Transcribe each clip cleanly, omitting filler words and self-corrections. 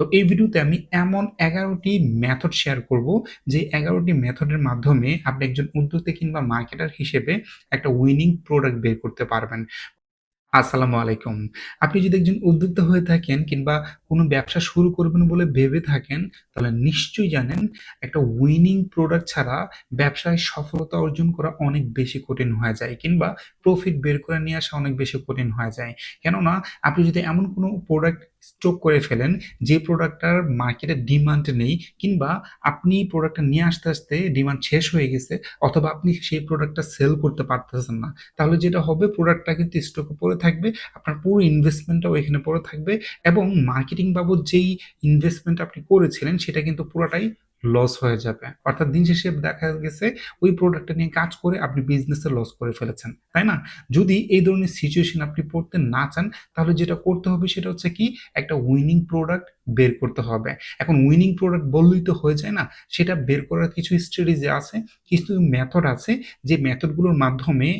তো এই ভিডিওতে আমি এমন ১১টি মেথড শেয়ার করব, যে ১১টি মেথডের মাধ্যমে আপনি একজন উদ্যোক্তা কিংবা মার্কেটার হিসেবে একটা উইনিং প্রোডাক্ট বের করতে পারবেন। আসসালামু আলাইকুম। আপনি যদি একজন উদ্যোক্তা হয়ে থাকেন কিংবা কোনো ব্যবসা শুরু করবেন বলে ভেবে থাকেন, তাহলে নিশ্চয়ই জানেন একটা উইনিং প্রোডাক্ট ছাড়া ব্যবসায় সফলতা অর্জন করা অনেক বেশি কঠিন হয়ে যায় কিংবা প্রফিট বের করে নিয়ে আসা অনেক বেশি কঠিন হয়ে যায়। কেননা আপনি যদি এমন কোনো প্রোডাক্ট স্টক করে ফেলেন যে প্রোডাক্টটার মার্কেটে ডিমান্ড নেই, কিংবা আপনি প্রোডাক্টটা নিয়ে আসতে ডিমান্ড শেষ হয়ে গেছে, অথবা আপনি সেই প্রোডাক্টটা সেল করতে পারতেছেন না, তাহলে যেটা হবে প্রোডাক্টটা কিন্তু স্টকে পড়ে থাকবে, আপনার পুরো ইনভেস্টমেন্টটাও এখানে পড়ে থাকবে এবং মার্কেটিং বাবদ যেই ইনভেস্টমেন্ট আপনি করেছিলেন সেটা কিন্তু পুরোটাই লস হয়ে যাবে। অর্থাৎ দিন শেষে দেখা গেছে ওই প্রোডাক্টটা নিয়ে কাজ করে আপনি বিজনেসে লস করে ফেলেছেন, তাই না? যদি এই ধরনের সিচুয়েশন আপনি পড়তে না চান, তাহলে যেটা করতে হবে সেটা হচ্ছে কি, একটা উইনিং প্রোডাক্ট বের করতে হবে। এখন উইনিং প্রোডাক্ট বললেই তো হয়ে যায় না, সেটা বের করার কিছু স্ট্র্যাটেজি আছে, কিছু মেথড আছে, যে মেথডগুলোর মাধ্যমে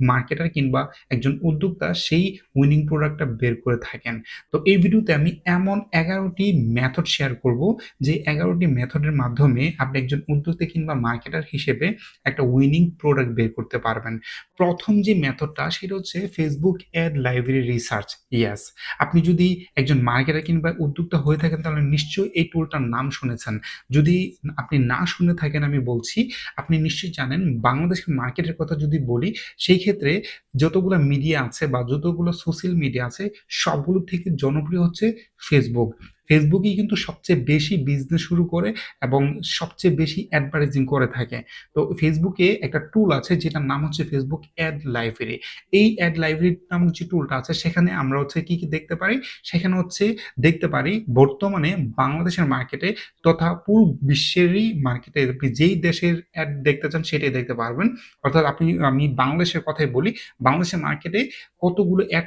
মার্কেটার কিংবা একজন উদ্যোক্তা সেই উইনিং প্রোডাক্টটা বের করে থাকেন। তো এই ভিডিওতে আমি এমন ১১টি মেথড শেয়ার করব, যে ১১টি মেথডের মাধ্যমে আপনি একজন উদ্যোক্তা কিংবা মার্কেটার হিসেবে একটা উইনিং প্রোডাক্ট বের করতে পারবেন। প্রথম যে মেথডটা সেটা হচ্ছে Facebook ad library research. Yes, আপনি যদি একজন মার্কেটার কিংবা উদ্যোক্তা হয়ে থাকেন তাহলে নিশ্চয়ই এই টুলটার নাম শুনেছেন। যদি আপনি না শুনে থাকেন আমি বলছি, আপনি নিশ্চয়ই জানেন বাংলাদেশের মার্কেটের কথা যদি বলি, সেই ক্ষেত্রে যতগুলো মিডিয়া আছে বা যতগুলো সোশ্যাল মিডিয়া আছে, সবগুলো থেকে জনপ্রিয় হচ্ছে ফেসবুক। ফেসবুকই কিন্তু সবচেয়ে বেশি বিজনেস শুরু করে এবং সবচেয়ে বেশি অ্যাডভার্টাইজিং করে থাকে। তো ফেসবুকে একটা টুল আছে যেটার নাম হচ্ছে ফেসবুক অ্যাড লাইব্রেরি। এই অ্যাড লাইব্রেরি নামক যে টুলটা আছে সেখানে আমরা হচ্ছে কি দেখতে পারি? সেখানে হচ্ছে দেখতে পারি বর্তমানে বাংলাদেশের মার্কেটে তথা পুরো বিশ্বেরই মার্কেটে আপনি যেই দেশের অ্যাড দেখতে চান সেটাই দেখতে পারবেন। অর্থাৎ আমি বাংলাদেশের কথাই বলি, বাংলাদেশের মার্কেটে কতগুলো অ্যাড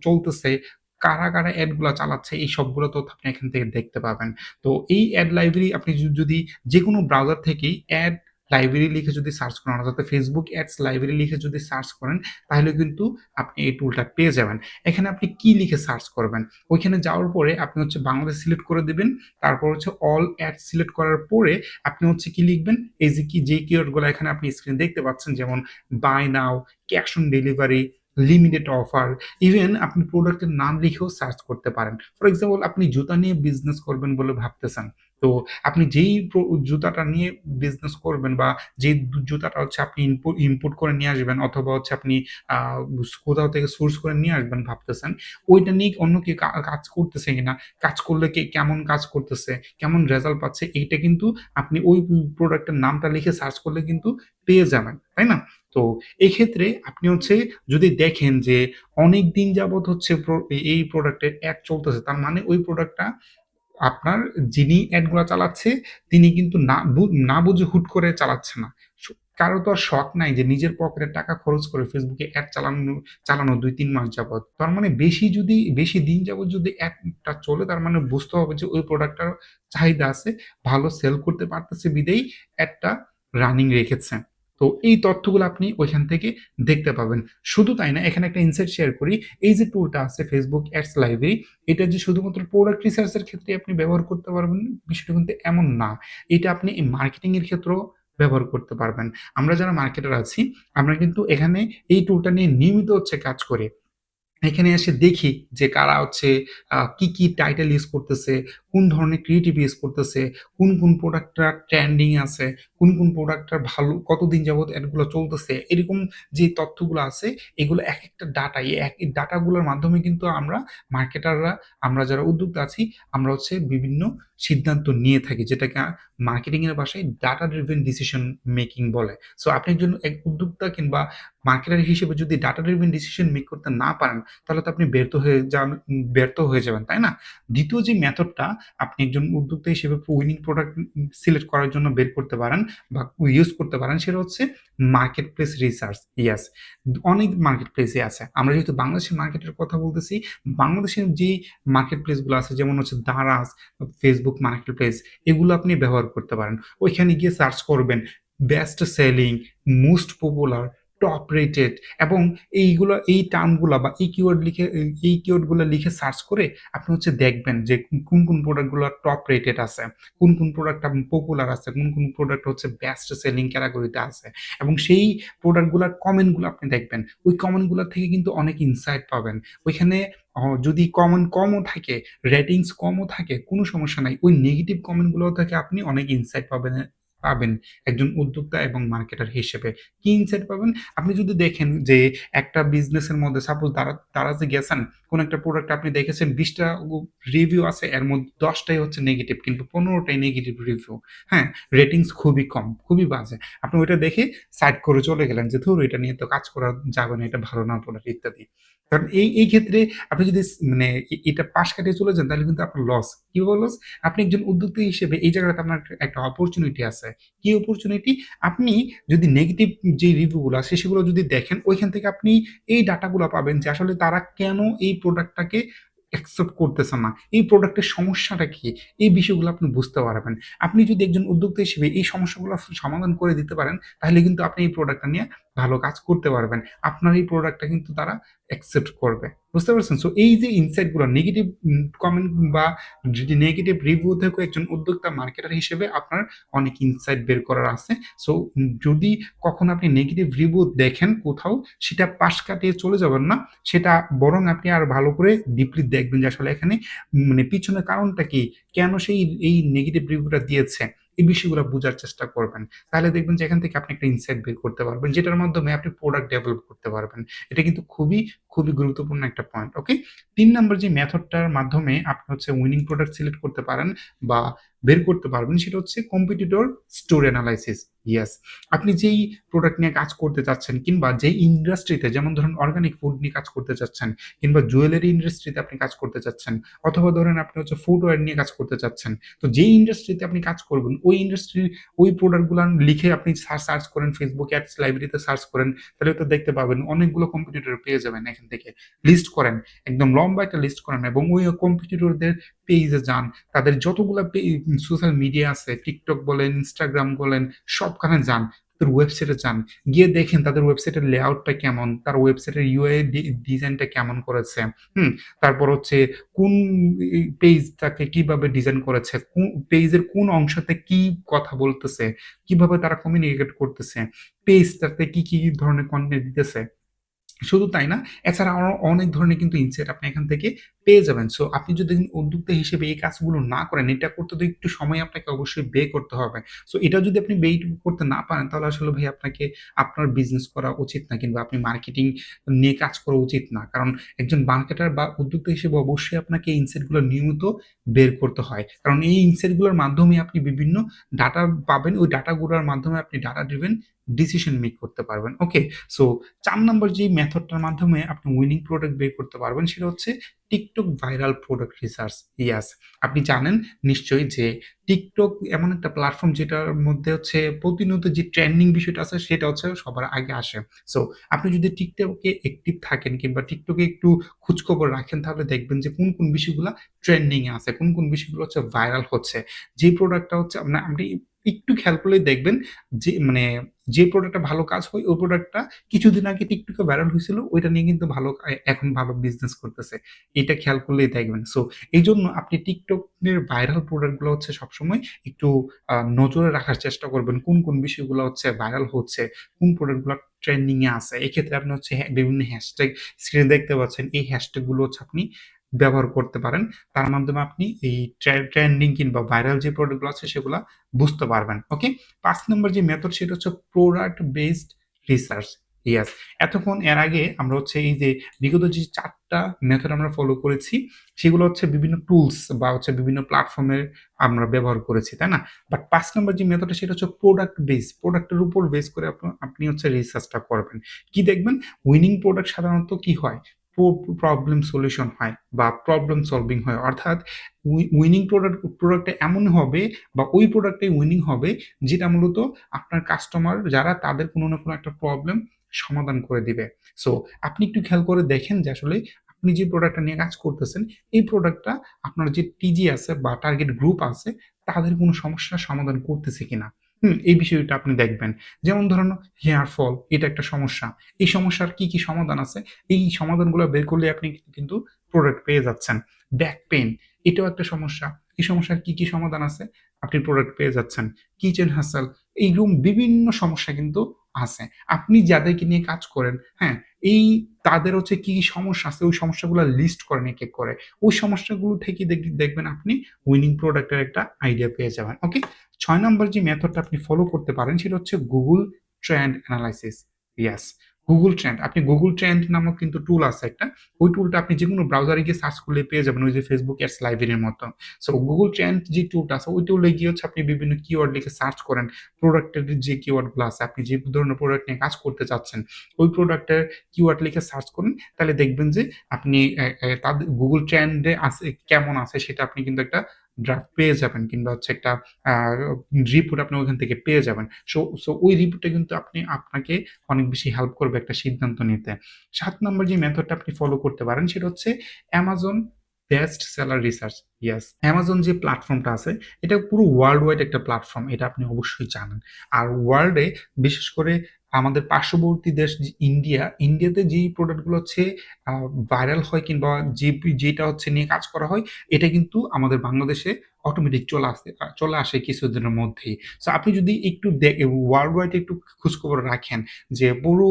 চলতেছে, কারা অ্যাডগুলা চালাচ্ছে, এই সবগুলো তথ্য আপনি এখান থেকে দেখতে পাবেন। তো এই অ্যাড লাইব্রেরি আপনি যদি যেকোনো ব্রাউজার থেকেই অ্যাড লাইব্রেরি লিখে যদি সার্চ করেন, অর্থাৎ ফেসবুক অ্যাডস লাইব্রেরি লিখে যদি সার্চ করেন, তাহলে কিন্তু আপনি এই টুলটা পেয়ে যাবেন। এখানে আপনি কি লিখে সার্চ করবেন? ওইখানে যাওয়ার পরে আপনি হচ্ছে বাংলাদেশ সিলেক্ট করে দিবেন। তারপর হচ্ছে অল অ্যাডস সিলেক্ট করার পরে আপনি হচ্ছে কি লিখবেন? এই যে কিওয়ার্ডগুলো এখানে আপনি স্ক্রিনে দেখতে পাচ্ছেন, যেমন buy now, cash on delivery, limited offer, even আপনি প্রোডাক্টের নাম লিখেও সার্চ করতে পারেন। ফর এক্সাম্পল, আপনি জুতা নিয়ে বিজনেস করবেন বলে ভাবতেছেন। তো আপনি যেই জুতাটা নিয়ে বিজনেস করবেন বা যে জুতাটা হচ্ছে আপনি ইম্পোর্ট করে নিয়ে আসবেন, অথবা হচ্ছে আপনি কোথাও থেকে সোর্স করে নিয়ে আসবেন ভাবতেছেন, ওইটা নিয়ে অন্য কেউ কাজ করতেছে কিনা, কাজ করলে কে কেমন কাজ করতেছে, কেমন রেজাল্ট পাচ্ছে, এইটা কিন্তু আপনি ওই প্রোডাক্টের নামটা লিখে সার্চ করলে কিন্তু পেয়ে যাবেন, তাই না? তো এক্ষেত্রে আপনি হচ্ছে যদি দেখেন যে অনেক দিন যাবত হচ্ছে এই প্রোডাক্টের অ্যাড চলতেছে, তার মানে ওই প্রোডাক্টটা আপনার যিনি অ্যাডগুলা চালাচ্ছে তিনি কিন্তু না বুঝে হুট করে চালাচ্ছে না। স কারো তো আর শখ নাই যে নিজের পকেটের টাকা খরচ করে ফেসবুকে অ্যাড চালানো ২-৩ মাস যাবত। তার মানে বেশি দিন যাবত যদি অ্যাডটা চলে, তার মানে বুঝতে হবে যে ওই প্রোডাক্টটার চাহিদা আছে, ভালো সেল করতে পারতেছে বিধায় অ্যাডটা রানিং রেখেছে। তো এই তথ্যগুলো আপনি ওইখান থেকে দেখতে পাবেন। শুধু তাই না, এখানে একটা ইনসাইট শেয়ার করি। এই যে টুলটা আছে ফেসবুক অ্যাডস লাইব্রেরি, এটা যে শুধুমাত্র প্রোডাক্ট রিসার্চ এর ক্ষেত্রে আপনি ব্যবহার করতে পারবেন, বিষয়টা কিন্তু এমন না। এটা আপনি এই মার্কেটিং এর ক্ষেত্রেও ব্যবহার করতে পারবেন। আমরা যারা মার্কেটার আছি, আমরা কিন্তু এখানে এই টুলটা নিয়ে নিয়মিত হচ্ছে কাজ করি। এখানে এসে দেখি যে কারা হচ্ছে কি টাইটেল ইউজ করতেছে, কোন ধরনের ক্রিয়েটিভ ইউজ করতেছে, কোন প্রোডাক্টটা ট্রেন্ডিং আছে, কোন প্রোডাক্টটা ভালো কতদিন যাবত এডগুলো চলতেছে। এরকম যে তথ্যগুলো আছে, এগুলো একেকটা ডাটা, এই ডাটাগুলোর মাধ্যমে কিন্তু আমরা মার্কেটাররা, আমরা যারা উদ্যোক্তা আছি, আমরা হচ্ছে বিভিন্ন সিদ্ধান্ত নিয়ে থাকি, যেটাকে মার্কেটিং এর ভাষায় ডাটা ড্রিভেন ডিসিশন মেকিং বলে। সো আপনি একজন উদ্যোক্তা কিংবা মার্কেটার হিসেবে যদি ডাটা ড্রিভেন ডিসিশন মেক করতে না পারেন, তাহলে তো আপনি ব্যর্থ হয়ে যাবেন, তাই না? দ্বিতীয় যে মেথডটা আপনি একজন উদ্যোক্তা হিসেবে উইনিং প্রোডাক্ট সিলেক্ট করার জন্য বের করতে পারেন বা ইউজ করতে পারেন, সেটা হচ্ছে মার্কেট প্লেস রিসার্চ। ইয়েস, অনেক মার্কেট প্লেসই আছে। আমরা যেহেতু বাংলাদেশের মার্কেটের কথা বলতেছি, বাংলাদেশের যে মার্কেট প্লেসগুলো আছে, যেমন হচ্ছে দারাজ, ফেসবুক মার্কেট প্লেস, এগুলো আপনি ব্যবহার করতে পারেন। ওইখানে গিয়ে সার্চ করবেন best selling, most popular, top rated এবং এইগুলো এই টার্মগুলা বা এই কিওয়ার্ডগুলো লিখে সার্চ করে আপনি হচ্ছে দেখবেন যে কোন প্রোডাক্টগুলো টপ রেটেড আছে, কোন প্রোডাক্ট পপুলার আছে, কোন প্রোডাক্ট হচ্ছে বেস্ট সেলিং ক্যাটাগরিতে আছে এবং সেই প্রোডাক্টগুলোর কমেন্টগুলো আপনি দেখবেন। ওই কমেন্টগুলো থেকে কিন্তু অনেক ইনসাইট পাবেন। ওইখানে যদি কমেন্ট কমও থাকে, রেটিংস কমও থাকে, কোনো সমস্যা নাই। ওই নেগেটিভ কমেন্টগুলো থেকে আপনি অনেক ইনসাইট পাবেন একজন উদ্যোক্তা এবং মার্কেটার হিসেবে। কি ইনসাইট পাবেন? আপনি যদি দেখেন যে একটা বিজনেসের মধ্যে সাপোজ তারা যে গেছেন, কোন একটা প্রোডাক্ট আপনি দেখেছেন ২০ টা রিভিউ আছে, এর মধ্যে ১০ টাই হচ্ছে নেগেটিভ কিন্তু ১৫ টাই নেগেটিভ রিভিউ। হ্যাঁ? রেটিংস খুবই কম, খুবই বাজে। আপনি ওইটা দেখে সাইড করে চলে গেলেন যে, "ধুর এটা নিয়ে তো কাজ করা যাবে না, এটা ভালো না প্রোডাক্ট" ইত্যাদি। কারণ এই ক্ষেত্রে আপনি যদি মানে এটা পাশ কাটিয়ে চলে যান তাহলে কিন্তু আপনার লস। কিভাবে লস? আপনি একজন উদ্যোক্তা হিসেবে এই জায়গাটাতে আপনার একটা অপরচুনিটি আছে। কি অপরচুনিটি? আপনি যদি নেগেটিভ যে রিভিউ গুলো আছে সেগুলো যদি দেখেন, ওইখান থেকে আপনি এই ডাটা গুলা পাবেন যে আসলে তারা কেন এই প্রোডাক্টটাকে অ্যাকসেপ্ট করতেছে না। এই প্রোডাক্টের সমস্যাটা কি? এই বিষয়গুলো আপনি বুঝতে পারবেন। আপনি যদি একজন উদ্যোক্তা হিসেবে এই সমস্যাগুলো সমাধান করে দিতে পারেন, তাহলে কিন্তু আপনি এই প্রোডাক্টটা নিয়ে ভালো কাজ করতে পারবেন। আপনার এই প্রোডাক্টটা কিন্তু তারা অ্যাকসেপ্ট করবে। বুঝতে পারছেন? সো এই যে ইনসাইট গুলো নেগেটিভ কমেন্ট বা যদি নেগেটিভ রিভিউ থেকে একজন উদ্যোক্তা মার্কেটার হিসেবে আপনার অনেক ইনসাইট বের করার আছে। সো যদি কখনো আপনি নেগেটিভ রিভিউ দেখেন কোথাও, সেটা পাশ কাটিয়ে চলে যাবেন না। সেটা বরং আপনি আরো ভালো করে ডিপলি দেখবেন যে আসলে এখানে মানে পিছনের কারণটা কি? কেন এই নেগেটিভ রিভিউটা দিয়েছে? এই বিষয়গুলো বুঝার চেষ্টা করবেন। তাহলে দেখবেন যে এখান থেকে আপনি একটা ইনসাইট বের করতে পারবেন, যেটার মাধ্যমে আপনি প্রোডাক্ট ডেভেলপ করতে পারবেন। এটা কিন্তু খুবই গুরুত্বপূর্ণ একটা পয়েন্ট। ওকে? ৩ নাম্বার যে মেথডটার মাধ্যমে আপনি হচ্ছে উইনিং প্রোডাক্ট সিলেক্ট করতে পারেন বা বের করতে পারবেন সেটা হচ্ছে কম্পিটিটর স্টোর এনালাইসিস। ইয়েস, আপনি যেই প্রোডাক্ট নিয়ে কাজ করতে চাচ্ছেন কিংবা যেই ইন্ডাস্ট্রিতে যেমন ধরুন অর্গানিক ফুড নিয়ে কাজ করতে চাচ্ছেন কিংবা জুয়েলারি ইন্ডাস্ট্রিতে আপনি কাজ করতে চাচ্ছেন অথবা ধরেন আপনি হচ্ছে ফুটওয়্যার নিয়ে কাজ করতে চাচ্ছেন। তো যেই ইন্ডাস্ট্রিতে আপনি কাজ করবেন ওই ইন্ডাস্ট্রির ওই প্রোডাক্টগুলো লিখে আপনি সার্চ করেন Facebook অ্যাডস লাইব্রেরিতে সার্চ করেন তাহলে তো দেখতে পাবেন অনেকগুলো কম্পিটিটর পেয়ে যাবেন এখান থেকে। লিস্ট করেন, একদম লম্বা একটা লিস্ট করেন এবং ওই কম্পিটিটরদের পেজে যান। তাদের যতগুলা সোশ্যাল মিডিয়া আছে TikTok বলেন, Instagram বলেন সবখানে যান। তাদের ওয়েবসাইটে যান। গিয়ে দেখেন তাদের ওয়েবসাইটের লেআউটটা কেমন, তার ওয়েবসাইটের UI ডিজাইনটা কেমন করেছে। হুম? তারপর হচ্ছে কোন পেজটাকে কিভাবে ডিজাইন করেছে, পেজের কোন অংশতে কি কথা বলতেছে, কিভাবে তারা কমিউনিকেট করতেছে, পেজটাতে কি ধরনের কনটেন্ট দিতেছে। শুধু তাই না, এছাড়া আরো অনেক ধরনের কিন্তু ইনসাইট আপনি এখান থেকে পেয়ে যাবেন। সো আপনি যদি উদ্যোক্তা হিসেবে এই কাজগুলো না করেন, এটা করতে তো একটু সময় আপনাকে অবশ্যই ব্যয় করতে হবে। সো এটা যদি আপনি ব্যয় করতে না পারেন, তাহলে আসলে ভাই আপনাকে আপনার বিজনেস করা উচিত না কিংবা আপনি মার্কেটিং নিয়ে কাজ করা উচিত না। কারণ একজন মার্কেটার বা উদ্যোক্তা হিসেবে অবশ্যই আপনাকে এই ইনসাইট গুলো নিয়মিত বের করতে হয়। কারণ এই ইনসাইট গুলোর মাধ্যমে আপনি বিভিন্ন ডাটা পাবেন। ওই ডাটাগুলোর মাধ্যমে আপনি ডাটা ড্রিভেন ডিসিশন মেক করতে পারবেন। ওকে? সো ৪ নাম্বার যে মেথডটার মাধ্যমে আপনি উইনিং প্রোডাক্ট বের করতে পারবেন সেটা হচ্ছে TikTok viral product research. Yes, আপনি জানেন নিশ্চয়ই যে TikTok এমন একটা প্ল্যাটফর্ম যেটার মধ্যে হচ্ছে প্রতিনিয়ত যে ট্রেন্ডিং বিষয়টা আছে সেটা হচ্ছে সবার আগে আসে। সো আপনি যদি TikTok এ অ্যাক্টিভ থাকেন কিংবা TikTok এ একটু খোঁজখবর রাখেন তাহলে দেখবেন যে কোন বিষয়গুলা ট্রেন্ডিং এ আছে, কোন বিষয়গুলো হচ্ছে ভাইরাল হচ্ছে। যে প্রোডাক্টটা হচ্ছে আপনি একটু খেয়াল করলেই দেখবেন যে মানে যে প্রোডাক্টটা ভালো কাজ হয় ওই প্রোডাক্টটা কিছুদিন আগে টিকটকে ভাইরাল হয়েছিল ওইটা নিয়ে কিন্তু ভালো এখন ভালো বিজনেস করতেছে। এটা খেয়াল করলেই দেখবেন। সো এইজন্য আপনি টিকটক এর ভাইরাল প্রোডাক্ট গুলো হচ্ছে সবসময় একটু নজরে রাখার চেষ্টা করবেন। কোন বিষয়গুলো হচ্ছে ভাইরাল হচ্ছে, কোন প্রোডাক্ট গুলা ট্রেন্ডিং এ আছে। এক্ষেত্রে আপনি হচ্ছে বিভিন্ন হ্যাশট্যাগ স্ক্রিনে দেখতে পাচ্ছেন। এই হ্যাশট্যাগ গুলো হচ্ছে আপনি ব্যবহার করতে পারেন। তার মাধ্যমে আপনি এই ট্রেন্ডিং কিংবা ভাইরাল যে প্রোডাক্ট গুলো আছে সেগুলা বুঝতে পারবেন। ওকে? ৫ নম্বর যে মেথড সেটা হচ্ছে প্রোডাক্ট বেসড রিসার্চ। ইয়েস, এতক্ষণ এর আগে আমরা হচ্ছে এই যে বিগত যে ৪ টা মেথড আমরা ফলো করেছি সেগুলো হচ্ছে বিভিন্ন টুলস বা হচ্ছে বিভিন্ন প্ল্যাটফর্মের আমরা ব্যবহার করেছি, তাই না? বাট ৫ নম্বর যে মেথডটা সেটা হচ্ছে প্রোডাক্ট বেস। প্রোডাক্টের উপর বেস করে আপনি হচ্ছে রিসার্চটা করবেন। কি দেখবেন? উইনিং প্রোডাক্ট সাধারণত কি হয়? প্রবলেম সলিউশন হয় বা প্রবলেম সলভিং হয়। অর্থাৎ উইনিং প্রোডাক্টটা এমন হবে বা ওই প্রোডাক্টটাই উইনিং হবে যেটা মূলত আপনার কাস্টমার যারা তাদের কোনো না কোনো একটা প্রবলেম সমাধান করে দিবে। সো আপনি একটু খেয়াল করে দেখেন যে আসলে আপনি যে প্রোডাক্টটা নিয়ে কাজ করতেছেন এই প্রোডাক্টটা আপনার যে টিজি আছে বা টার্গেট গ্রুপ আছে তাদের কোনো সমস্যার সমাধান করতেছে কিনা। এই বিষয়টা আপনি দেখবেন। যেমন ধরুন হেয়ার ফল এটা একটা সমস্যা। এই সমস্যার কি সমাধান আছে? এই সমাধানগুলো বের করলে আপনি কিন্তু প্রোডাক্ট পেয়ে যাচ্ছেন। ব্যাক পেইন এটাও একটা সমস্যা। এই সমস্যার কি সমাধান আছে? আপনি প্রোডাক্ট পেয়ে যাচ্ছেন। কিচেন হ্যাসেল এইরকম বিভিন্ন সমস্যা কিন্তু আছে। আপনি যাদেরকে নিয়ে কাজ করেন, হ্যাঁ? এই তাদের হচ্ছে কি সমস্যা আছে ওই সমস্যাগুলো লিস্ট করেন একেক করে। ওই সমস্যাগুলো থেকে দেখবেন আপনি উইনিং প্রোডাক্ট এর একটা আইডিয়া পেয়ে যাবেন। ওকে? ৬ নাম্বার যে মেথডটা আপনি ফলো করতে পারেন সেটা হচ্ছে Google Trend Analysis। Yes, Google Trend। আপনি Google Trend নামক কিন্তু টুল আছে একটা। ওই টুলটা আপনি যেকোনো ব্রাউজারে গিয়ে সার্চ করলে পেয়ে যাবেন ওই যে Facebook অ্যাডস লাইব্রেরির মতো। সো Google Trend যে টুলটা আছে ওই টুলে গিয়ে হচ্ছে আপনি বিভিন্ন কিওয়ার্ড লিখে সার্চ করেন। প্রোডাক্টের যে কিওয়ার্ড গুলো আছে আপনি যে ধরনের প্রোডাক্ট নিয়ে কাজ করতে চাচ্ছেন ওই প্রোডাক্টের কিওয়ার্ড লিখে সার্চ করুন। তাহলে দেখবেন যে আপনি তাদের Google Trend এ আছে কেমন আছে সেটা আপনি কিন্তু একটা ড্রাফট পেয়ে যাবেন কিংবা হচ্ছে একটা আ রিপোর্ট আপনি ওখান থেকে পেয়ে যাবেন। সো ওই রিপোর্টটা কিন্তু আপনাকে অনেক বেশি হেল্প করবে একটা সিদ্ধান্ত নিতে। ৭ নম্বর যে মেথডটা আপনি ফলো করতে পারেন সেটা হচ্ছে Amazon best seller research. Yes, Amazon যে প্ল্যাটফর্মটা আছে এটা পুরো ওয়ার্লড ওয়াইড একটা প্ল্যাটফর্ম। এটা আপনি অবশ্যই জানেন। আর ওয়ার্লডে বিশেষ করে আমাদের পার্শ্ববর্তী দেশ যে ইন্ডিয়াতে যেই প্রোডাক্ট গুলো হচ্ছে আ ভাইরাল হয় কিংবা যেটা হচ্ছে নিয়ে কাজ করা হয় এটা কিন্তু আমাদের বাংলাদেশে অটোমেটিক চলে আসে কিছুদিনের মধ্যেই। সো আপনি যদি একটু ওয়ার্লড ওয়াইড একটু খোঁজখবর রাখেন যে পুরো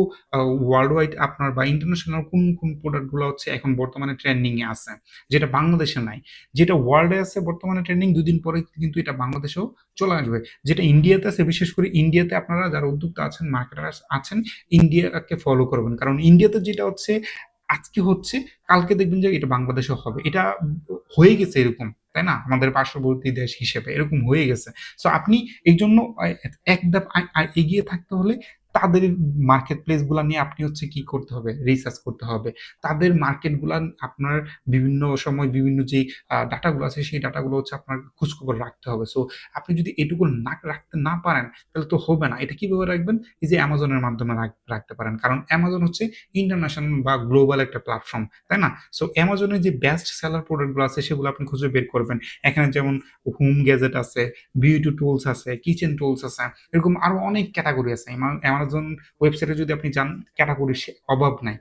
ওয়ার্লড ওয়াইড আপনার বা ইন্টারন্যাশনাল কোন প্রোডাক্ট গুলো হচ্ছে এখন বর্তমানে ট্রেন্ডিং এ আছে, যেটা বাংলাদেশে নাই। যেটা ওয়ার্লড এ আছে বর্তমানে ট্রেন্ডিং ২ দিন পরে কিন্তু এটা বাংলাদেশেও চলে আসবে। যেটা ইন্ডিয়াতে আছে বিশেষ করে ইন্ডিয়াতে আপনারা যারা উদ্যোক্তা আছেন, মার্কেটার আছেন, ইন্ডিয়াকে ফলো করবেন। কারণ ইন্ডিয়াতে যেটা হচ্ছে আজকে হচ্ছে কালকে দেখবেন যে এটা বাংলাদেশেও হবে। এটা হয়ে গেছে এরকম। তাই না? আমাদের পার্শ্ববর্তী দেশ হিসেবে এরকম হয়ে গেছে। সো আপনি এইজন্য এক ধাপ এগিয়ে থাকতে হলে তাদের মার্কেট প্লেস গুলা নিয়ে আপনি হচ্ছে কি করতে হবে? রিসার্চ করতে হবে। তাদের মার্কেট গুলা আপনার বিভিন্ন সময় বিভিন্ন যেই ডাটা গুলো আছে সেই ডাটা গুলো হচ্ছে আপনার খোঁজখবর রাখতে হবে। সো আপনি যদি এটুকু রাখতে না পারেন তাহলে তো হবে না। এটা কিভাবে রাখবেন? এই যে Amazon এর মাধ্যমে রাখতে পারেন। কারণ Amazon হচ্ছে ইন্টারন্যাশনাল বা গ্লোবাল একটা প্ল্যাটফর্ম। তাই না? সো Amazon এর যে বেস্ট সেলার প্রোডাক্ট গুলো আছে সেগুলো আপনি খুঁজে বের করবেন। এখানে যেমন হোম গ্যাজেট আছে, বিউটি টুলস আছে, কিচেন টুলস আছে। এরকম আরো অনেক ক্যাটেগরি আছে। Amazon ওয়েবসাইটে যদি আপনি যান ক্যাটেগরির অভাব নাই।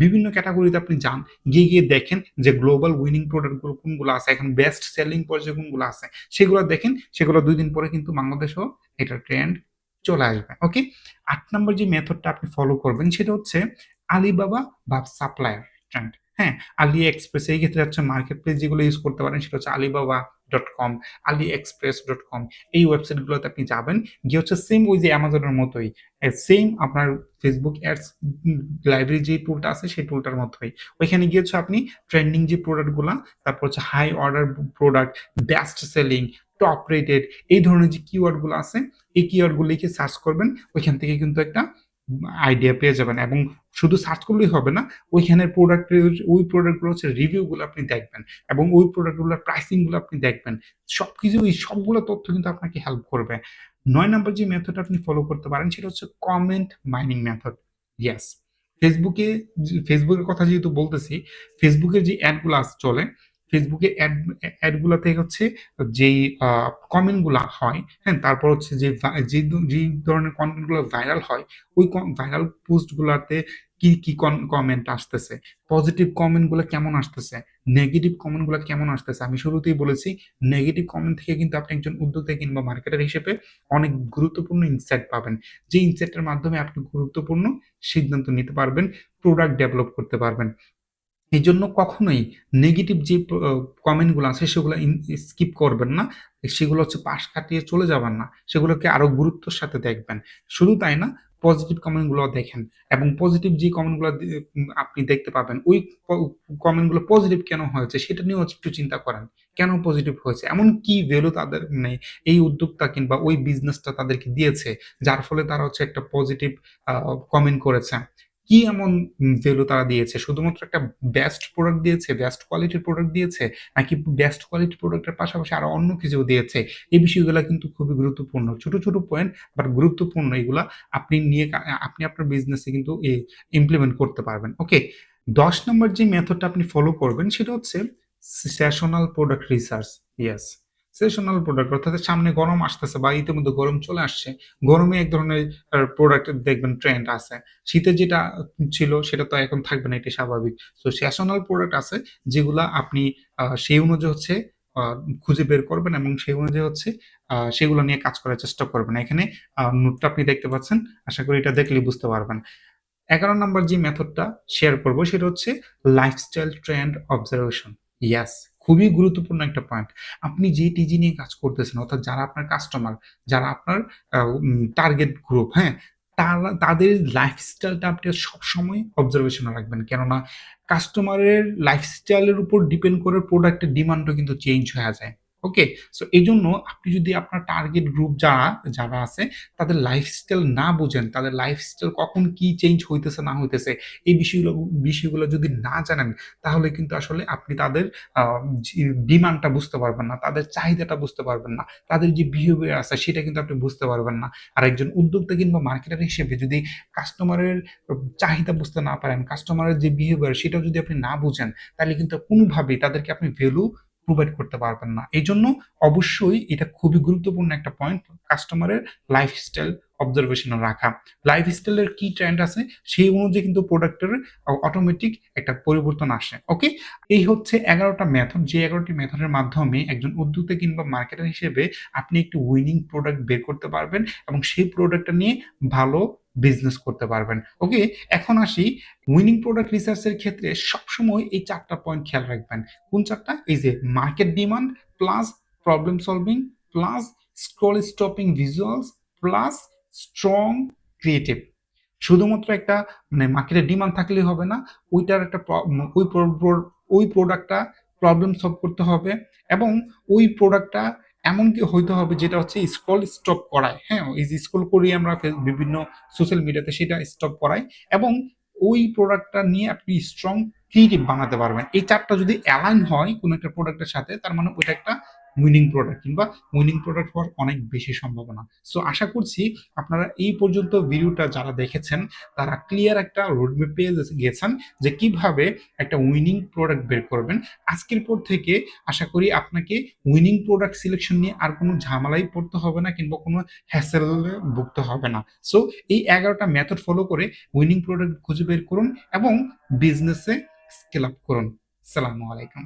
বিভিন্ন ক্যাটেগরিতে আপনি যান, গিয়ে দেখেন যে গ্লোবাল উইনিং প্রোডাক্ট গুলো কোনগুলো আছে, এখন বেস্ট সেলিং পর্যায়ে কোনগুলো আছে। সেগুলো দেখেন, সেগুলো ২ দিন পরে কিন্তু বাংলাদেশেও এটার ট্রেন্ড চলে আসবে। ওকে? ৮ নম্বর যে মেথডটা আপনি ফলো করবেন সেটা হচ্ছে Alibaba বা সাপ্লায়ার ট্রেন্ড। হ্যাঁ? AliExpress এই ক্ষেত্রে হচ্ছে মার্কেট প্লেস যেগুলো ইউজ করতে পারেন সেটা হচ্ছে Alibaba.com, AliExpress.com এই ওয়েবসাইট গুলোতে আপনি যাবেন। গিয়ে হচ্ছে সেম ওই যে Amazon এর মতোই সেম আপনার Facebook অ্যাডস লাইব্রেরি যে টুলটা আছে সেই টুলটার মতোই। ওইখানে গিয়ে হচ্ছে আপনি ট্রেন্ডিং যে প্রোডাক্ট গুলা, তারপর হচ্ছে high order product, best selling, top rated এই ধরনের যে কিওয়ার্ড গুলো আছে এই কিওয়ার্ড গুলো লিখে সার্চ করবেন। ওইখান থেকে কিন্তু একটা আইডিয়া পেয়ে যাবেন এবং শুধু সার্চ করলেই হবে না। ওইখানের ওই প্রোডাক্ট গুলো হচ্ছে রিভিউ গুলো আপনি দেখবেন এবং ওই প্রোডাক্ট গুলোর প্রাইসিং গুলো আপনি দেখবেন। সবকিছু এই সবগুলো তথ্য কিন্তু আপনাকে হেল্প করবে। ৯ নাম্বার যে মেথড আপনি ফলো করতে পারেন সেটা হচ্ছে কমেন্ট মাইনিং মেথড। ইয়েস। ফেসবুকে ফেসবুকের কথা যেহেতু বলতেছি, ফেসবুকের যে এড গুলা চলে, ফেসবুকে এড গুলাতে হচ্ছে যেই কমেন্ট গুলা হয়, হ্যাঁ? তারপর হচ্ছে যেই ধরনের কনটেন্ট গুলো ভাইরাল হয়, ওই ভাইরাল পোস্ট গুলাতে কি কমেন্ট আসতেছে, পজিটিভ কমেন্ট গুলো কেমন আসতেছে, নেগেটিভ কমেন্ট গুলো কেমন আসতেছে। আমি শুরুতেই বলেছি নেগেটিভ কমেন্ট থেকে কিন্তু আপনি একজন উদ্যোক্তা কিংবা মার্কেটার হিসেবে অনেক গুরুত্বপূর্ণ ইনসাইট পাবেন। যে ইনসাইটের মাধ্যমে আপনি গুরুত্বপূর্ণ সিদ্ধান্ত নিতে পারবেন, প্রোডাক্ট ডেভেলপ করতে পারবেন। এজন্য কখনোই নেগেটিভ যে কমেন্ট গুলো আছে সেগুলো স্কিপ করবেন না। সেগুলো হচ্ছে পাশ কাটিয়ে চলে যাবেন না। সেগুলোকে আরো গুরুত্বের সাথে দেখবেন। শুধু তাই না, পজিটিভ কমেন্ট গুলোও দেখেন এবং পজিটিভ যে কমেন্ট গুলো আপনি দেখতে পাবেন, ওই ক কমেন্ট গুলো পজিটিভ কেন হয়েছে সেটা নিয়েও একটু চিন্তা করেন। কেন পজিটিভ হয়েছে? এমন কি ভ্যালু তাদের মানে এই উদ্যোক্তা কিংবা ওই বিজনেসটা তাদেরকে দিয়েছে, যার ফলে তারা হচ্ছে একটা পজিটিভ আ কমেন্ট করেছে। কি এমন ভ্যালু তারা দিয়েছে? শুধুমাত্র একটা বেস্ট প্রোডাক্ট দিয়েছে, বেস্ট কোয়ালিটির প্রোডাক্ট দিয়েছে, নাকি বেস্ট কোয়ালিটির প্রোডাক্টের পাশাপাশি আরো অন্য কিছুও দিয়েছে? এই বিষয়গুলা কিন্তু খুবই গুরুত্বপূর্ণ। ছোট পয়েন্ট বাট গুরুত্বপূর্ণ এগুলা আপনি আপনার বিজনেসে কিন্তু ইমপ্লিমেন্ট করতে পারবেন। ওকে? ১০ নাম্বার যে মেথডটা আপনি ফলো করবেন সেটা হচ্ছে sessional product research. Yes. Sessional product অর্থাৎ সামনে গরম আসতেছে বা ইতিমধ্যে গরম চলে আসছে। গরমে এক ধরনের প্রোডাক্ট দেখবেন ট্রেন্ড আছে। শীতে যেটা ছিল সেটা তো এখন থাকবে না, এটা স্বাভাবিক। সো সেশনাল প্রোডাক্ট আছে যেগুলা আপনি সেই অনুযায়ী হচ্ছে আ খুঁজে বের করবেন এবং সেই অনুযায়ী হচ্ছে সেগুলো নিয়ে কাজ করার চেষ্টা করবেন। এখানে নোটটা আপনি দেখতে পাচ্ছেন। আশা করি এটা দেখলেই বুঝতে পারবেন। ১১ নাম্বার যে মেথডটা শেয়ার করব সেটা হচ্ছে লাইফস্টাইল ট্রেন্ড অবজারভেশন। ইয়েস, খুবই গুরুত্বপূর্ণ একটা পয়েন্ট। আপনি যে টিজি নিয়ে কাজ করতেছেন অর্থাৎ যারা আপনার কাস্টমার, যারা আপনার টার্গেট গ্রুপ, হ্যাঁ? তাদের লাইফস্টাইলটা আপনি সবসময় অবজারভেশনে রাখবেন। কেননা কাস্টমারের লাইফস্টাইলের উপর ডিপেন্ড করে প্রোডাক্টের ডিমান্ডও কিন্তু চেঞ্জ হয়ে যায়। ওকে? সো এজন্য আপনি যদি আপনার টার্গেট গ্রুপ যারা আছে তাদের লাইফস্টাইল না বুঝেন, তাদের লাইফস্টাইল কখন কি চেঞ্জ হইতেছে না হইতেছে, এই বিষয়গুলো যদি না জানেন, তাহলে কিন্তু আসলে আপনি তাদের আ জি ডিমান্ডটা বুঝতে পারবেন না। তাদের চাহিদাটা বুঝতে পারবেন না। তাদের যে বিহেভিয়ার আছে সেটা কিন্তু আপনি বুঝতে পারবেন না। আর একজন উদ্যোক্তা কিংবা মার্কেটার হিসেবে যদি কাস্টমারের চাহিদা বুঝতে না পারেন, কাস্টমারের যে বিহেভিয়ার সেটাও যদি আপনি না বুঝেন, তাহলে কিন্তু কোনোভাবেই তাদেরকে আপনি ভ্যালু প্রোভাইড করতে পারবেন না। এজন্য অবশ্যই এটা খুবই গুরুত্বপূর্ণ একটা পয়েন্ট কাস্টমারের লাইফস্টাইল অবজারভেশনে রাখা। লাইফস্টাইলের কি ট্রেন্ড আছে সেই অনুযায়ী কিন্তু প্রোডাক্টের অটোমেটিক একটা পরিবর্তন আসে। ওকে? এই হচ্ছে ১১ টা মেথড, যে ১১ টি মেথডের মাধ্যমে একজন উদ্যোক্তা কিংবা মার্কেটার হিসেবে আপনি একটি উইনিং প্রোডাক্ট বের করতে পারবেন এবং সেই প্রোডাক্টটা নিয়ে ভালো বিজনেস করতে পারবেন। ওকে? এখন আসি, উইনিং প্রোডাক্ট রিসার্চ এর ক্ষেত্রে সবসময় এই ৪ টা পয়েন্ট খেয়াল রাখবেন। কোন ৪ টা? এই যে market demand plus problem solving plus scroll stopping visuals plus strong creative. শুধুমাত্র একটা মানে মার্কেটের ডিমান্ড থাকলেই হবে না। ওইটার একটা ওই প্রোডাক্টটা প্রবলেম সলভ করতে হবে এবং ওই প্রোডাক্টটা এমন কি হইতে হবে যেটা হচ্ছে স্ক্রল স্টপ করায়। হ্যাঁ? এই যে স্ক্রল করি আমরা বিভিন্ন সোশ্যাল মিডিয়াতে সেটা স্টপ করায় এবং ওই প্রোডাক্টটা নিয়ে আপনি স্ট্রং ক্রিয়েটিভ বানাতে পারবেন। এই ৪ টা যদি অ্যালাইন হয় কোন একটা প্রোডাক্টের সাথে, তার মানে ওইটা একটা উইনিং প্রোডাক্ট কিংবা উইনিং প্রোডাক্ট হওয়ার অনেক বেশি সম্ভাবনা। সো আশা করছি আপনারা এই পর্যন্ত ভিডিওটা যারা দেখেছেন তারা ক্লিয়ার একটা রোডম্যাপ পেয়ে গেছেন যে কিভাবে একটা উইনিং প্রোডাক্ট বের করবেন। আজকের পর থেকে আশা করি আপনাকে উইনিং প্রোডাক্ট সিলেকশন নিয়ে আর কোনো ঝামেলায় পড়তে হবে না কিংবা কোনো হ্যাসেলে ভুগতে হবে না। সো এই ১১ টা মেথড ফলো করে উইনিং প্রোডাক্ট খুঁজে বের করুন এবং বিজনেসে স্কেল আপ করুন। আসসালামু আলাইকুম।